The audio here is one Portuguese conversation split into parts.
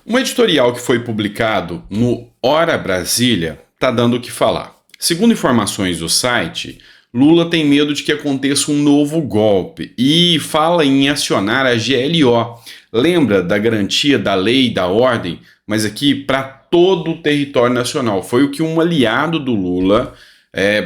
Um editorial que foi publicado no Hora Brasília está dando o que falar. Segundo informações do site, Lula tem medo de que aconteça um novo golpe e fala em acionar a GLO. Lembra da garantia da lei e da ordem, mas aqui para todo o território nacional. Foi o que um aliado do Lula,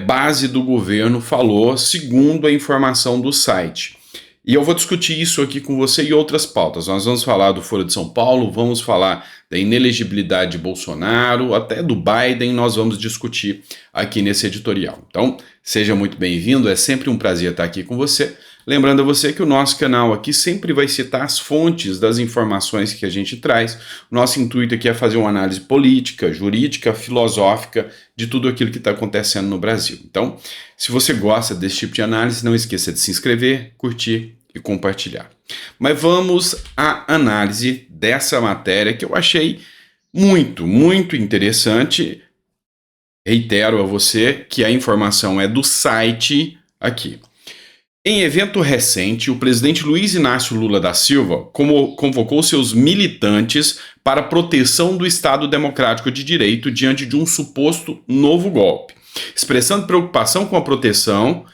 base do governo, falou, segundo a informação do site. E eu vou discutir isso aqui com você e outras pautas. Nós vamos falar do Foro de São Paulo, vamos falar da inelegibilidade de Bolsonaro, até do Biden, nós vamos discutir aqui nesse editorial. Então, seja muito bem-vindo, é sempre um prazer estar aqui com você. Lembrando a você que o nosso canal aqui sempre vai citar as fontes das informações que a gente traz. O nosso intuito aqui é fazer uma análise política, jurídica, filosófica de tudo aquilo que está acontecendo no Brasil. Então, se você gosta desse tipo de análise, não esqueça de se inscrever, curtir e compartilhar. Mas vamos à análise dessa matéria que eu achei muito interessante. Reitero a você que a informação é do site aqui. Em evento recente, o presidente Luiz Inácio Lula da Silva convocou seus militantes para a proteção do Estado Democrático de Direito diante de um suposto novo golpe, expressando preocupação com a proteção,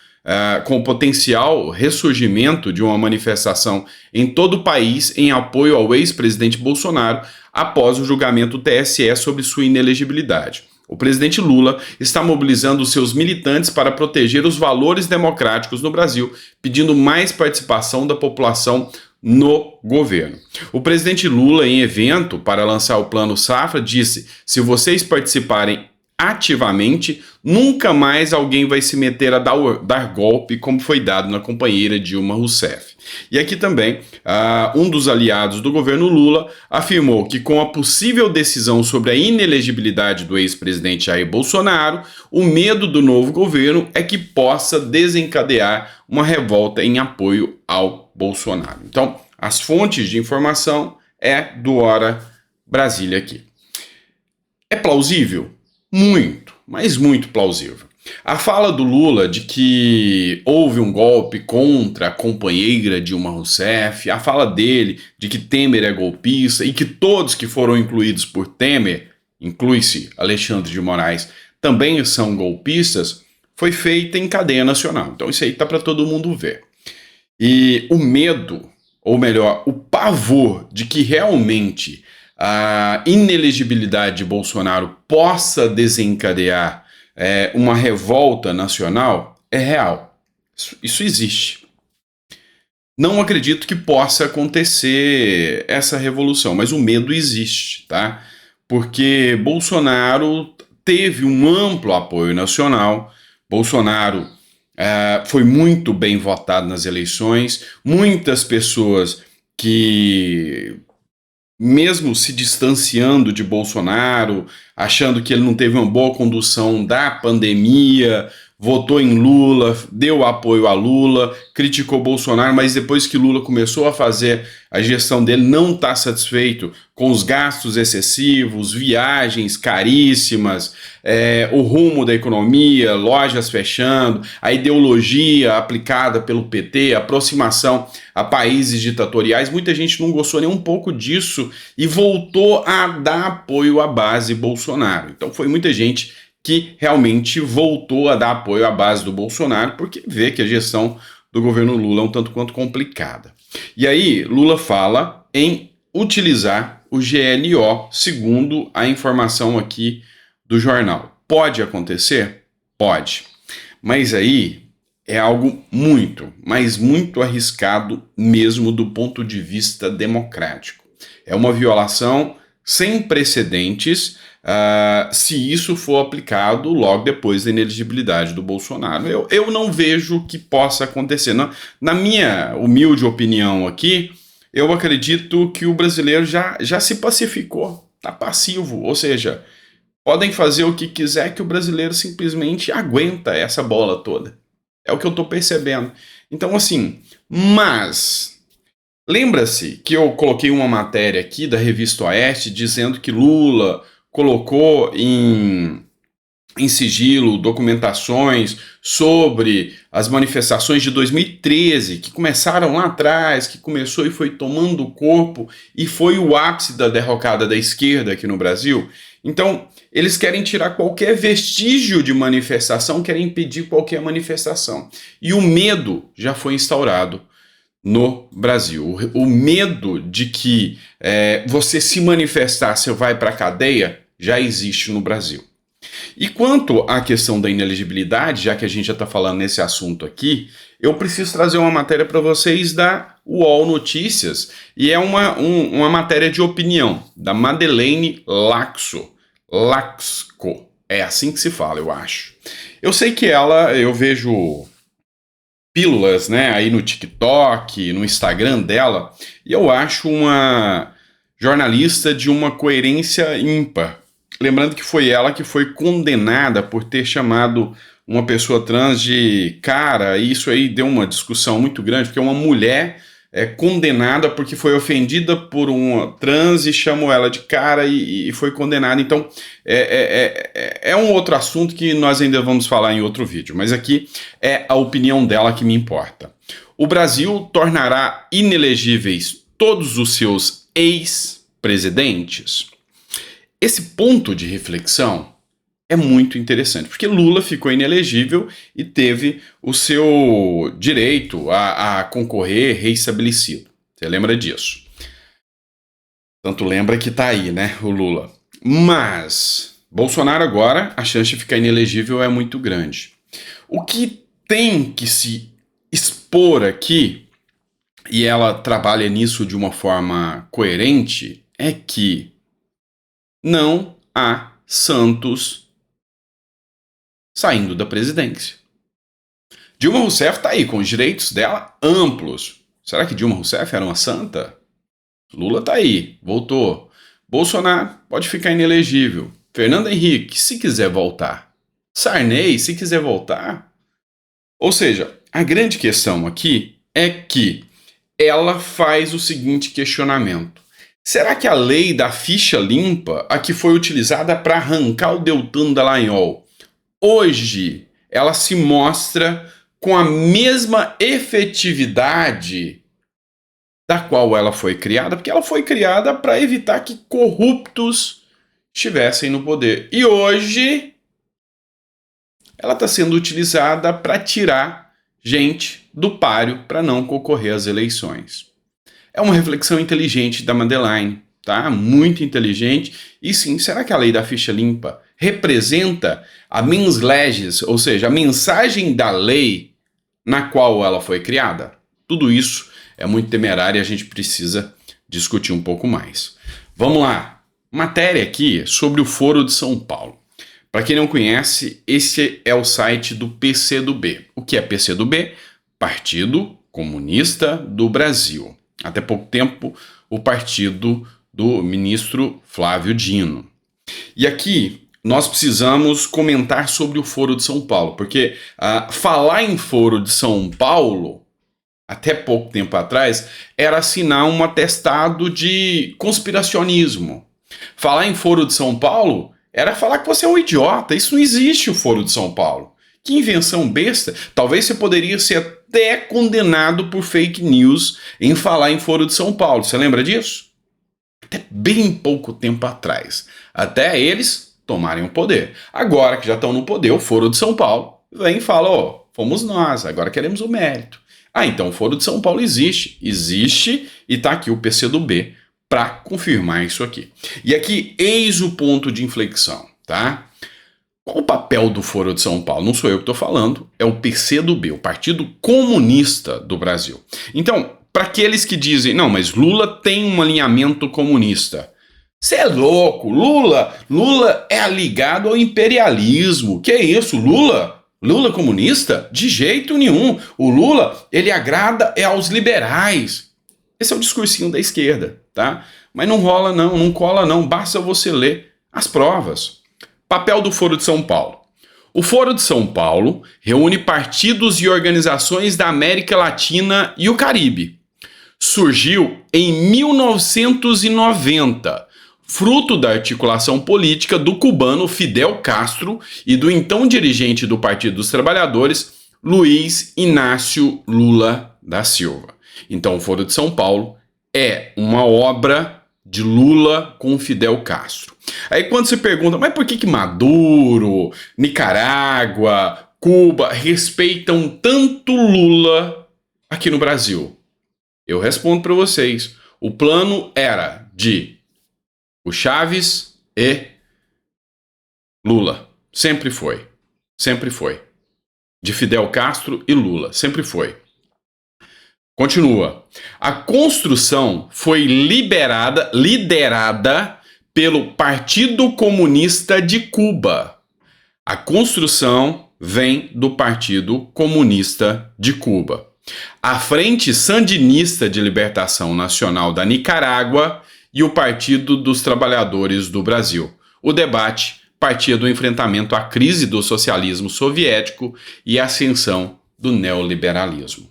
com o potencial ressurgimento de uma manifestação em todo o país em apoio ao ex-presidente Bolsonaro após o julgamento do TSE sobre sua inelegibilidade. O presidente Lula está mobilizando seus militantes para proteger os valores democráticos no Brasil, pedindo mais participação da população no governo. O presidente Lula, em evento para lançar o Plano Safra, disse: se vocês participarem ativamente, nunca mais alguém vai se meter a dar golpe como foi dado na companheira Dilma Rousseff. E aqui também, um dos aliados do governo Lula afirmou que com a possível decisão sobre a inelegibilidade do ex-presidente Jair Bolsonaro, o medo do novo governo é que possa desencadear uma revolta em apoio ao Bolsonaro. Então, as fontes de informação é do Hora Brasília aqui. É plausível? Muito, mas muito plausível. A fala do Lula de que houve um golpe contra a companheira Dilma Rousseff, a fala dele de que Temer é golpista e que todos que foram incluídos por Temer, inclui-se Alexandre de Moraes, também são golpistas, foi feita em cadeia nacional. Então isso aí tá para todo mundo ver. E o medo, ou melhor, o pavor de que realmente a inelegibilidade de Bolsonaro possa desencadear uma revolta nacional é real. Isso existe. Não acredito que possa acontecer essa revolução, mas o medo existe, tá? Porque Bolsonaro teve um amplo apoio nacional, Bolsonaro foi muito bem votado nas eleições, muitas pessoas que, mesmo se distanciando de Bolsonaro, achando que ele não teve uma boa condução da pandemia, votou em Lula, deu apoio a Lula, criticou Bolsonaro, mas depois que Lula começou a fazer a gestão dele, não está satisfeito com os gastos excessivos, viagens caríssimas, o rumo da economia, lojas fechando, a ideologia aplicada pelo PT, aproximação a países ditatoriais. Muita gente não gostou nem um pouco disso e voltou a dar apoio à base Bolsonaro. Então foi muita gente que realmente voltou a dar apoio à base do Bolsonaro, porque vê que a gestão do governo Lula é um tanto quanto complicada. E aí, Lula fala em utilizar o GLO, segundo a informação aqui do jornal. Pode acontecer? Pode. Mas aí é algo muito, mas muito arriscado mesmo do ponto de vista democrático. É uma violação sem precedentes, se isso for aplicado logo depois da inelegibilidade do Bolsonaro. Eu não vejo que possa acontecer. Na minha humilde opinião aqui, eu acredito que o brasileiro já se pacificou, está passivo, ou seja, podem fazer o que quiser que o brasileiro simplesmente aguenta essa bola toda. É o que eu estou percebendo. Então, assim, mas lembra-se que eu coloquei uma matéria aqui da Revista Oeste dizendo que Lula colocou em em sigilo documentações sobre as manifestações de 2013, que começaram lá atrás, que começou e foi tomando corpo e foi o ápice da derrocada da esquerda aqui no Brasil. Então, eles querem tirar qualquer vestígio de manifestação, querem impedir qualquer manifestação. E o medo já foi instaurado no Brasil. O medo de que você se manifestar, você vai para a cadeia, já existe no Brasil. E quanto à questão da inelegibilidade, já que a gente já está falando nesse assunto aqui, eu preciso trazer uma matéria para vocês da UOL Notícias, e é uma matéria de opinião, da Madeleine Laxo. É assim que se fala, eu acho. Eu sei que eu vejo pílulas, né, aí no TikTok, no Instagram dela, e eu acho uma jornalista de uma coerência ímpar. Lembrando que foi ela que foi condenada por ter chamado uma pessoa trans de cara, e isso aí deu uma discussão muito grande, porque uma mulher é condenada porque foi ofendida por uma trans e chamou ela de cara e foi condenada. Então, é um outro assunto que nós ainda vamos falar em outro vídeo, mas aqui é a opinião dela que me importa. O Brasil tornará inelegíveis todos os seus ex-presidentes? Esse ponto de reflexão é muito interessante, porque Lula ficou inelegível e teve o seu direito a concorrer reestabelecido. Você lembra disso? Tanto lembra que tá aí, né, o Lula. Mas Bolsonaro agora, a chance de ficar inelegível é muito grande. O que tem que se expor aqui, e ela trabalha nisso de uma forma coerente, é que não há santos saindo da presidência. Dilma Rousseff está aí com os direitos dela amplos. Será que Dilma Rousseff era uma santa? Lula está aí, voltou. Bolsonaro pode ficar inelegível. Fernando Henrique, se quiser voltar. Sarney, se quiser voltar. Ou seja, a grande questão aqui é que ela faz o seguinte questionamento. Será que a lei da ficha limpa, a que foi utilizada para arrancar o Deltan Dallagnol, hoje ela se mostra com a mesma efetividade da qual ela foi criada? Porque ela foi criada para evitar que corruptos estivessem no poder. E hoje ela está sendo utilizada para tirar gente do páreo para não concorrer às eleições. É uma reflexão inteligente da Madeleine, tá? Muito inteligente. E sim, será que a lei da ficha limpa representa a mens legis, ou seja, a mensagem da lei na qual ela foi criada? Tudo isso é muito temerário e a gente precisa discutir um pouco mais. Vamos lá. Matéria aqui sobre o Foro de São Paulo. Para quem não conhece, esse é o site do PCdoB. O que é PCdoB? Partido Comunista do Brasil. Até pouco tempo, o partido do ministro Flávio Dino. E aqui nós precisamos comentar sobre o Foro de São Paulo, porque falar em Foro de São Paulo, até pouco tempo atrás, era assinar um atestado de conspiracionismo. Falar em Foro de São Paulo era falar que você é um idiota. Isso não existe, o Foro de São Paulo. Que invenção besta. Talvez você poderia ser até condenado por fake news em falar em Foro de São Paulo. Você lembra disso? Até bem pouco tempo atrás. Até eles tomarem o poder. Agora que já estão no poder, o Foro de São Paulo vem e fala, fomos nós, agora queremos o mérito. Então o Foro de São Paulo existe. Existe e está aqui o PCdoB para confirmar isso aqui. E aqui, eis o ponto de inflexão, tá? Qual o papel do Foro de São Paulo? Não sou eu que estou falando, é o PCdoB, o Partido Comunista do Brasil. Então, para aqueles que dizem, não, mas Lula tem um alinhamento comunista. Você é louco, Lula é ligado ao imperialismo. Que é isso, Lula comunista? De jeito nenhum. O Lula, ele agrada aos liberais. Esse é o discursinho da esquerda, tá? Mas não rola não, não cola não, basta você ler as provas. Papel do Foro de São Paulo. O Foro de São Paulo reúne partidos e organizações da América Latina e o Caribe. Surgiu em 1990, fruto da articulação política do cubano Fidel Castro e do então dirigente do Partido dos Trabalhadores, Luiz Inácio Lula da Silva. Então, o Foro de São Paulo é uma obra de Lula com Fidel Castro. Aí quando você pergunta, mas por que Maduro, Nicarágua, Cuba respeitam tanto Lula aqui no Brasil? Eu respondo para vocês. O plano era de o Chávez e Lula. Sempre foi. Sempre foi. De Fidel Castro e Lula. Sempre foi. Continua. A construção foi liderada pelo Partido Comunista de Cuba. A construção vem do Partido Comunista de Cuba. A Frente Sandinista de Libertação Nacional da Nicarágua e o Partido dos Trabalhadores do Brasil. O debate partia do enfrentamento à crise do socialismo soviético e a ascensão do neoliberalismo.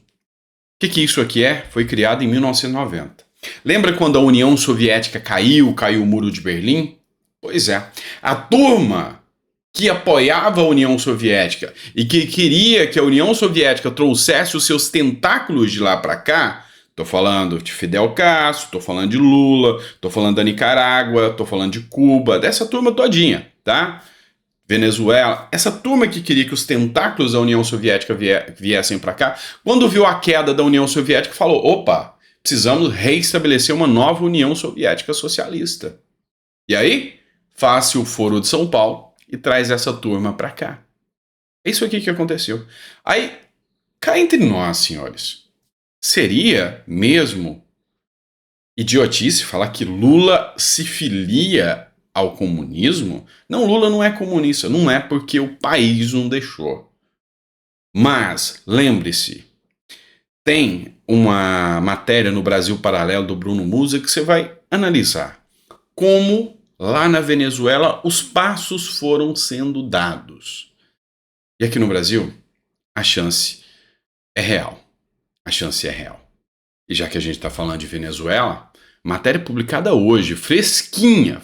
O que isso aqui é? Foi criado em 1990. Lembra quando a União Soviética caiu o Muro de Berlim? Pois é. A turma que apoiava a União Soviética e que queria que a União Soviética trouxesse os seus tentáculos de lá para cá, tô falando de Fidel Castro, tô falando de Lula, tô falando da Nicarágua, tô falando de Cuba, dessa turma todinha, tá? Venezuela, essa turma que queria que os tentáculos da União Soviética viessem para cá, quando viu a queda da União Soviética, falou, opa, precisamos reestabelecer uma nova União Soviética socialista. E aí, faz-se o Foro de São Paulo e traz essa turma para cá. É isso aqui que aconteceu. Aí, cá entre nós, senhores, seria mesmo idiotice falar que Lula se filia ao comunismo? Não, Lula não é comunista, não é porque o país não deixou. Mas, lembre-se, tem uma matéria no Brasil Paralelo do Bruno Musa que você vai analisar como lá na Venezuela os passos foram sendo dados. E aqui no Brasil, a chance é real. A chance é real. E já que a gente está falando de Venezuela, matéria publicada hoje, fresquinha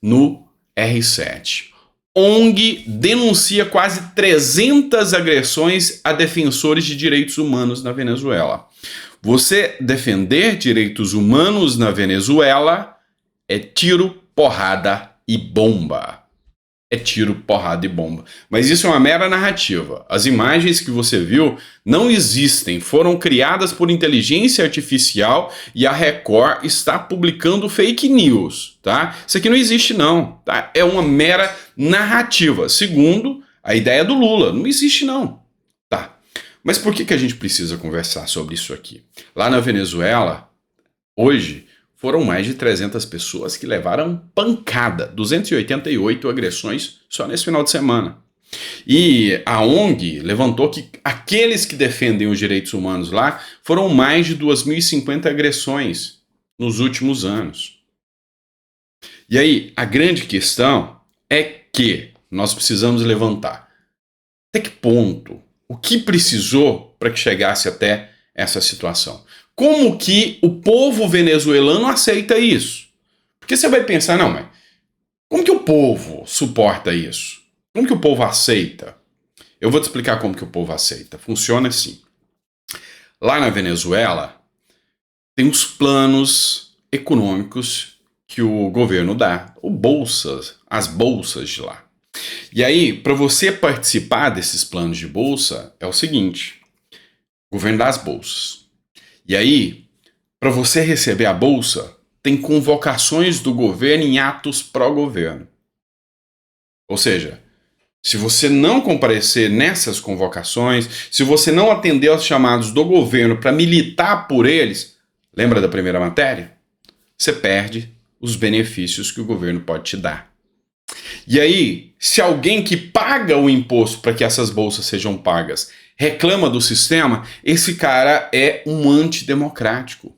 no R7. ONG denuncia quase 300 agressões a defensores de direitos humanos na Venezuela. Você defender direitos humanos na Venezuela é tiro, porrada e bomba. É tiro, porrada e bomba. Mas isso é uma mera narrativa. As imagens que você viu não existem, foram criadas por inteligência artificial e a Record está publicando fake news, tá? Isso aqui não existe não, tá? É uma mera narrativa, segundo a ideia do Lula. Não existe não, tá? Mas por que a gente precisa conversar sobre isso aqui? Lá na Venezuela, hoje, foram mais de 300 pessoas que levaram pancada, 288 agressões só nesse final de semana. E a ONG levantou que aqueles que defendem os direitos humanos lá foram mais de 2.050 agressões nos últimos anos. E aí, a grande questão é que nós precisamos levantar até que ponto, o que precisou para que chegasse até essa situação. Como que o povo venezuelano aceita isso? Porque você vai pensar, não, mas como que o povo suporta isso? Como que o povo aceita? Eu vou te explicar como que o povo aceita. Funciona assim. Lá na Venezuela, tem os planos econômicos que o governo dá, as bolsas de lá. E aí, para você participar desses planos de bolsa, é o seguinte, o governo dá as bolsas. E aí, para você receber a bolsa, tem convocações do governo em atos pró-governo. Ou seja, se você não comparecer nessas convocações, se você não atender aos chamados do governo para militar por eles, lembra da primeira matéria? Você perde os benefícios que o governo pode te dar. E aí, se alguém que paga o imposto para que essas bolsas sejam pagas reclama do sistema, esse cara é um antidemocrático.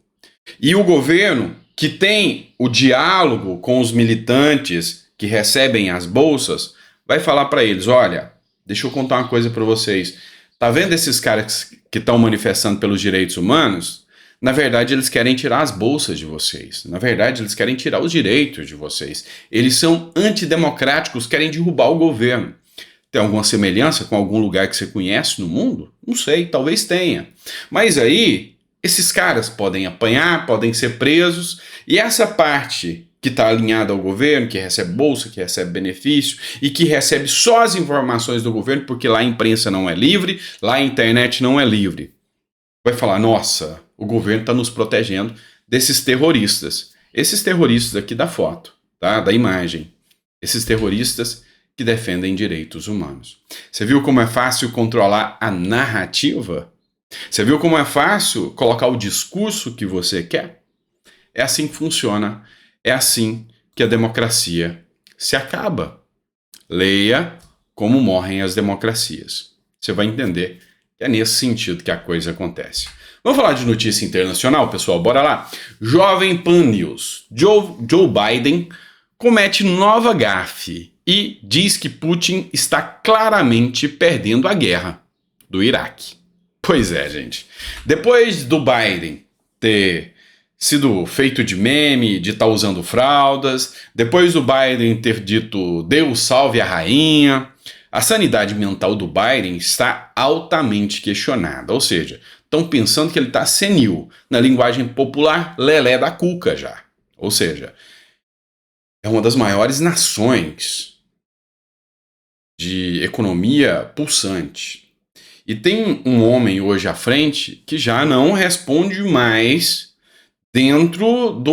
E o governo, que tem o diálogo com os militantes que recebem as bolsas, vai falar para eles, olha, deixa eu contar uma coisa para vocês. Tá vendo esses caras que estão manifestando pelos direitos humanos? Na verdade, eles querem tirar as bolsas de vocês. Na verdade, eles querem tirar os direitos de vocês. Eles são antidemocráticos, querem derrubar o governo. Tem alguma semelhança com algum lugar que você conhece no mundo? Não sei, talvez tenha. Mas aí, esses caras podem apanhar, podem ser presos, e essa parte que está alinhada ao governo, que recebe bolsa, que recebe benefício e que recebe só as informações do governo, porque lá a imprensa não é livre, lá a internet não é livre, vai falar, nossa, o governo está nos protegendo desses terroristas. Esses terroristas aqui da foto, tá? Da imagem. Esses terroristas que defendem direitos humanos. Você viu como é fácil controlar a narrativa? Você viu como é fácil colocar o discurso que você quer? É assim que funciona. É assim que a democracia se acaba. Leia Como Morrem as Democracias. Você vai entender que é nesse sentido que a coisa acontece. Vamos falar de notícia internacional, pessoal? Bora lá. Jovem Pan News. Joe Biden comete nova gafe e diz que Putin está claramente perdendo a guerra do Iraque. Pois é, gente. Depois do Biden ter sido feito de meme, de estar usando fraldas, depois do Biden ter dito Deus salve a rainha, a sanidade mental do Biden está altamente questionada. Ou seja, estão pensando que ele está senil. Na linguagem popular, lelé da cuca já. Ou seja, é uma das maiores nações de economia pulsante. E tem um homem hoje à frente que já não responde mais dentro de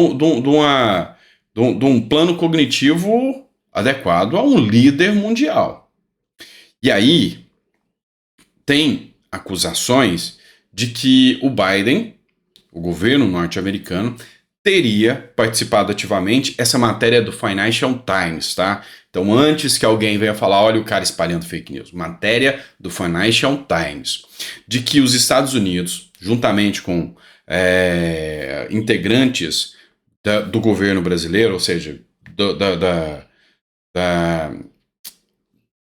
um plano cognitivo adequado a um líder mundial. E aí tem acusações de que o Biden, o governo norte-americano, teria participado ativamente. Essa matéria é do Financial Times, tá? Então, antes que alguém venha falar, olha o cara espalhando fake news, matéria do Financial Times, de que os Estados Unidos, juntamente com integrantes do governo brasileiro, ou seja,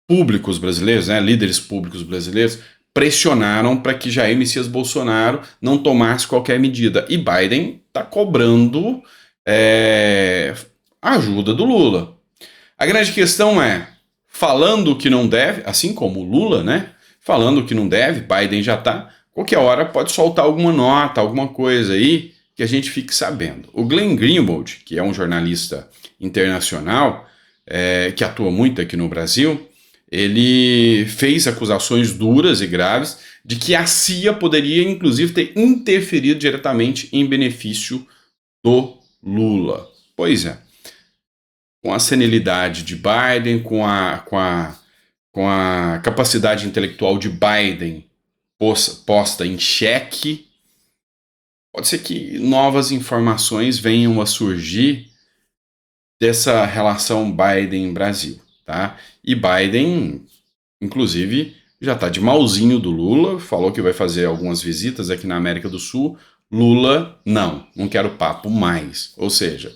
públicos brasileiros, né, líderes públicos brasileiros, pressionaram para que Jair Messias Bolsonaro não tomasse qualquer medida. E Biden está cobrando a ajuda do Lula. A grande questão é, falando o que não deve, assim como o Lula, né? Falando o que não deve, Biden já está, qualquer hora pode soltar alguma nota, alguma coisa aí que a gente fique sabendo. O Glenn Greenwald, que é um jornalista internacional, que atua muito aqui no Brasil, ele fez acusações duras e graves de que a CIA poderia, inclusive, ter interferido diretamente em benefício do Lula. Pois é. Com a senilidade de Biden, com a capacidade intelectual de Biden posta em xeque, pode ser que novas informações venham a surgir dessa relação Biden-Brasil, tá? E Biden, inclusive, já está de malzinho do Lula, falou que vai fazer algumas visitas aqui na América do Sul. Lula, não quero papo mais. Ou seja,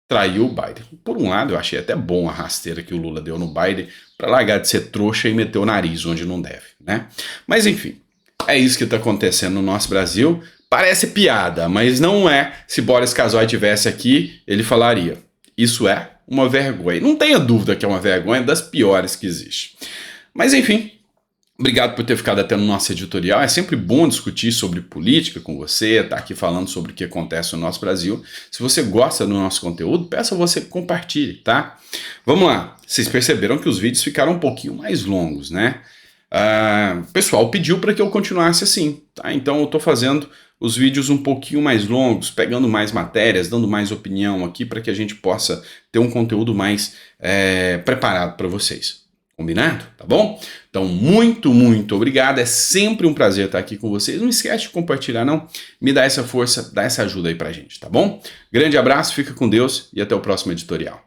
traiu o Biden. Por um lado, eu achei até bom a rasteira que o Lula deu no Biden para largar de ser trouxa e meter o nariz onde não deve, né? Mas enfim, é isso que está acontecendo no nosso Brasil. Parece piada, mas não é. Se Boris Casoy estivesse aqui, ele falaria. Isso é uma vergonha. Não tenha dúvida que é uma vergonha das piores que existe. Mas enfim, obrigado por ter ficado até no nosso editorial. É sempre bom discutir sobre política com você, estar aqui falando sobre o que acontece no nosso Brasil. Se você gosta do nosso conteúdo, peço a você que compartilhe, tá? Vamos lá. Vocês perceberam que os vídeos ficaram um pouquinho mais longos, né? O pessoal pediu para que eu continuasse assim, tá? Então eu estou fazendo os vídeos um pouquinho mais longos, pegando mais matérias, dando mais opinião aqui para que a gente possa ter um conteúdo mais preparado para vocês. Combinado? Tá bom? Então, muito, muito obrigado. É sempre um prazer estar aqui com vocês. Não esquece de compartilhar, não. Me dá essa força, dá essa ajuda aí pra gente, tá bom? Grande abraço, fica com Deus e até o próximo editorial.